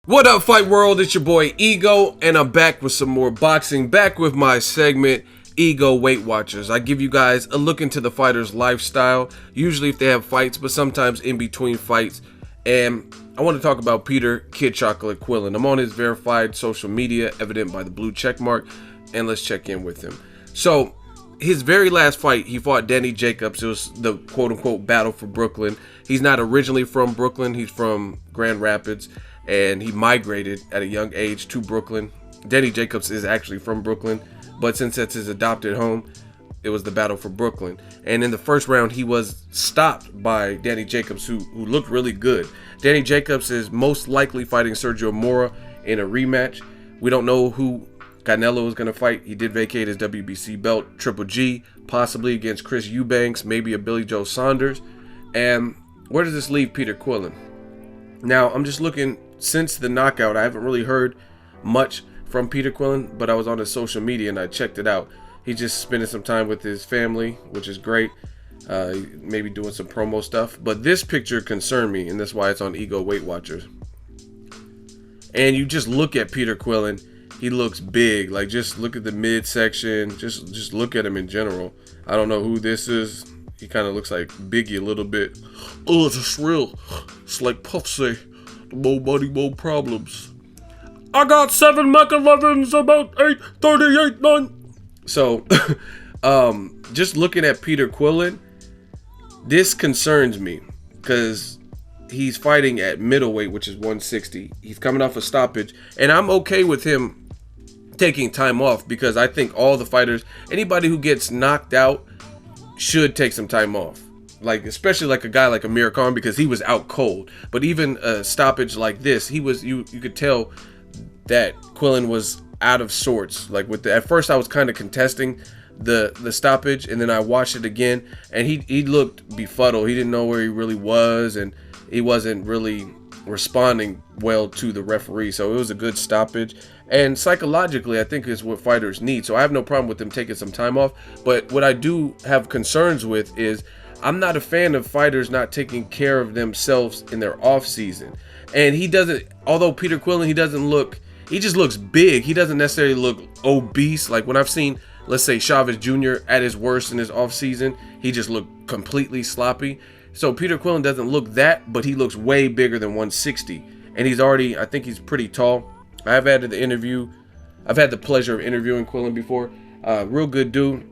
What up, Fight World? It's your boy Ego, and I'm back with some more boxing, back with my segment, Ego Weight Watchers. I give you guys a look into the fighter's lifestyle, usually if they have fights, but sometimes in between fights. And I want to talk about Peter Kid Chocolate Quillin. I'm on his verified social media, evident by the blue check mark, and let's check in with him. So, his very last fight, he fought Danny Jacobs. It was the quote-unquote battle for Brooklyn. He's not originally from Brooklyn. He's from Grand Rapids, and he migrated at a young age to Brooklyn. Danny Jacobs is actually from Brooklyn, but since that's his adopted home, it was the battle for Brooklyn. And in the first round, he was stopped by Danny Jacobs, who looked really good. Danny Jacobs is most likely fighting Sergio Mora in a rematch. We don't know who Canelo is going to fight. He did vacate his WBC belt. Triple G, possibly against Chris Eubanks, maybe a Billy Joe Saunders. And where does this leave Peter Quillin? Now, I'm just looking, since the knockout, I haven't really heard much from Peter Quillin, but I was on his social media and I checked it out. He's just spending some time with his family, which is great. Maybe doing some promo stuff. But this picture concerned me, and that's why it's on Ego Weight Watchers. And you just look at Peter Quillin. He looks big. Like, just look at the midsection. Just look at him in general. I don't know who this is. He kind of looks like Biggie a little bit. Oh, it's just real. It's like Puff say, the more money, more problems. I got 7 Mac 11s, about 838 9. So, just looking at Peter Quillin, this concerns me because he's fighting at middleweight, which is 160. He's coming off a stoppage, and I'm okay with him taking time off because I think all the fighters, anybody who gets knocked out, should take some time off. Like, especially like a guy like Amir Khan, because he was out cold. But even a stoppage like this, he was, you could tell that Quillin was out of sorts. Like, with at first I was kind of contesting the stoppage, and then I watched it again, and he looked befuddled. He didn't know where he really was, and he wasn't really responding well to the referee. So it was a good stoppage, and psychologically I think is what fighters need. So I have no problem with them taking some time off. But what I do have concerns with is I'm not a fan of fighters not taking care of themselves in their off season. And he doesn't, although Peter Quillin, he just looks big. He doesn't necessarily look obese. Like when I've seen, let's say, Chavez Jr. at his worst in his off season, he just looked completely sloppy. So Peter Quillin doesn't look that, but he looks way bigger than 160. And he's already, I think he's pretty tall. I've had the pleasure of interviewing Quillin before. Real good dude.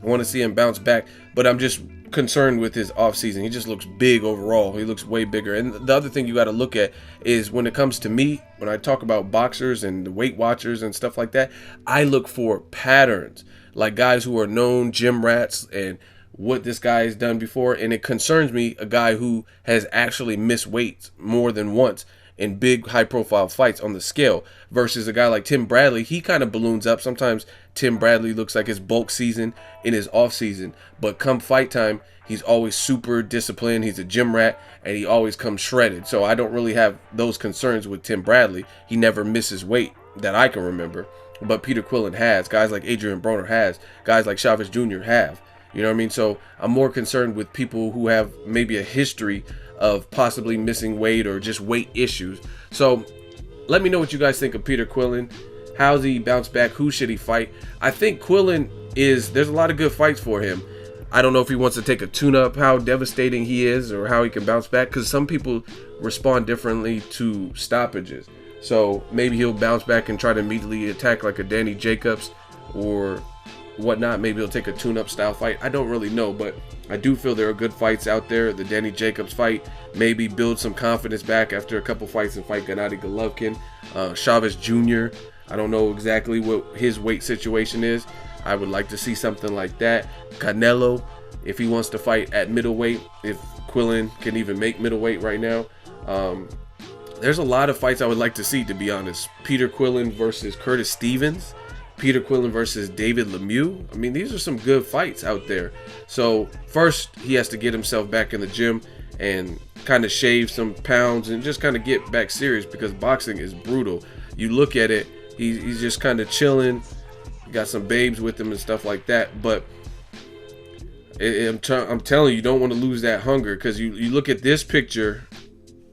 I want to see him bounce back, but I'm just concerned with his offseason. He just looks big overall. He looks way bigger. And the other thing you got to look at is when it comes to me, when I talk about boxers and the Weight Watchers and stuff like that, I look for patterns, like guys who are known gym rats and what this guy has done before. And it concerns me, a guy who has actually missed weight more than once in big high profile fights on the scale, versus a guy like Tim Bradley. He kind of balloons up. Sometimes Tim Bradley looks like his bulk season in his off season, but come fight time, he's always super disciplined. He's a gym rat, and he always comes shredded. So I don't really have those concerns with Tim Bradley. He never misses weight that I can remember, but Peter Quillin has. Guys like Adrian Broner has. Guys like Chavez Jr. have. You know what I mean? So I'm more concerned with people who have maybe a history of possibly missing weight or just weight issues. So let me know what you guys think of Peter Quillin. How's he bounce back? Who should he fight? I think Quillin there's a lot of good fights for him. I don't know if he wants to take a tune-up, how devastating he is, or how he can bounce back, because some people respond differently to stoppages. So maybe he'll bounce back and try to immediately attack like a Danny Jacobs or whatnot. Maybe he'll take a tune-up style fight. I don't really know, but I do feel there are good fights out there. The Danny Jacobs fight, maybe build some confidence back after a couple fights and fight Gennady Golovkin. Chavez Jr., I don't know exactly what his weight situation is. I would like to see something like that. Canelo, if he wants to fight at middleweight, if Quillin can even make middleweight right now. There's a lot of fights I would like to see, to be honest. Peter Quillin versus Curtis Stevens. Peter Quillin versus David Lemieux. I mean, these are some good fights out there. So first, he has to get himself back in the gym and kind of shave some pounds and just kind of get back serious, because boxing is brutal. You look at it, he's just kind of chilling. Got some babes with him and stuff like that. But I'm telling you, you don't want to lose that hunger, because you look at this picture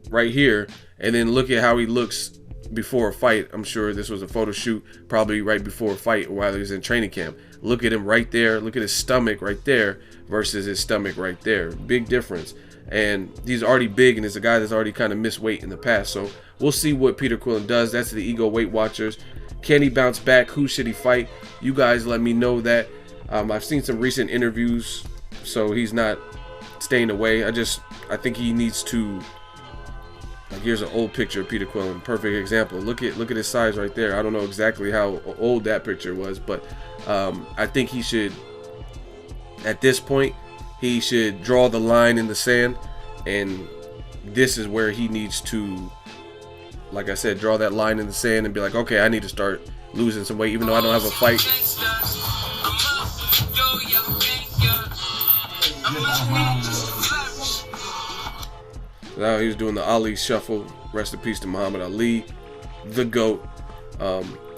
right here and then look at how he looks before a fight. I'm sure this was a photo shoot, probably right before a fight while he was in training camp. Look at him right there. Look at his stomach right there versus his stomach right there. Big difference. And he's already big, and it's a guy that's already kind of missed weight in the past. So we'll see what Peter Quillin does. That's the Ego Weight Watchers. Can he bounce back? Who should he fight? You guys let me know that. I've seen some recent interviews, so he's not staying away. I think he needs to, like, here's an old picture of Peter Quillin, perfect example. Look at his size right there. I don't know exactly how old that picture was, but I think he should, at this point, he should draw the line in the sand, and this is where he needs to, like I said, draw that line in the sand and be like, okay, I need to start losing some weight, even though I don't have a fight. Now he was doing the Ali shuffle. Rest in peace to Muhammad Ali, the GOAT.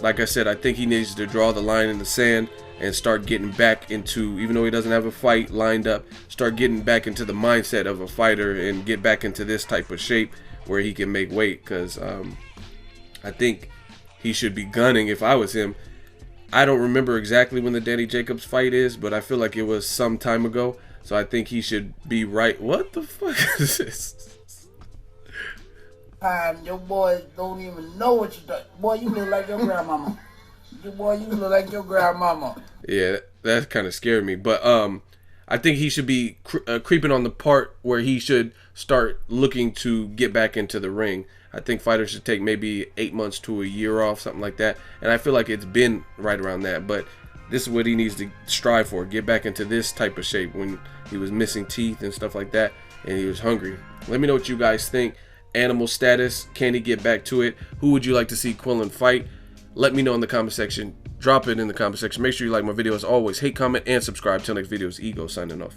Like I said, I think he needs to draw the line in the sand and start getting back into, even though he doesn't have a fight lined up, start getting back into the mindset of a fighter and get back into this type of shape where he can make weight. Because I think he should be gunning if I was him. I don't remember exactly when the Danny Jacobs fight is, but I feel like it was some time ago. So I think he should be right. What the fuck is this? Your boys don't even know what you do. Boy, you look like your grandmama. Boy, you look like your grandmama. Yeah, that kind of scared me. But I think he should be creeping on the part where he should start looking to get back into the ring. I think fighters should take maybe 8 months to a year off, something like that. And I feel like it's been right around that. But this is what he needs to strive for. Get back into this type of shape when he was missing teeth and stuff like that. And he was hungry. Let me know what you guys think. Animal status. Can he get back to it? Who would you like to see Quillin fight? Let me know in the comment section. Drop it in the comment section. Make sure you like my video as always. Hate, comment, and subscribe. Till next video, it's Ego signing off.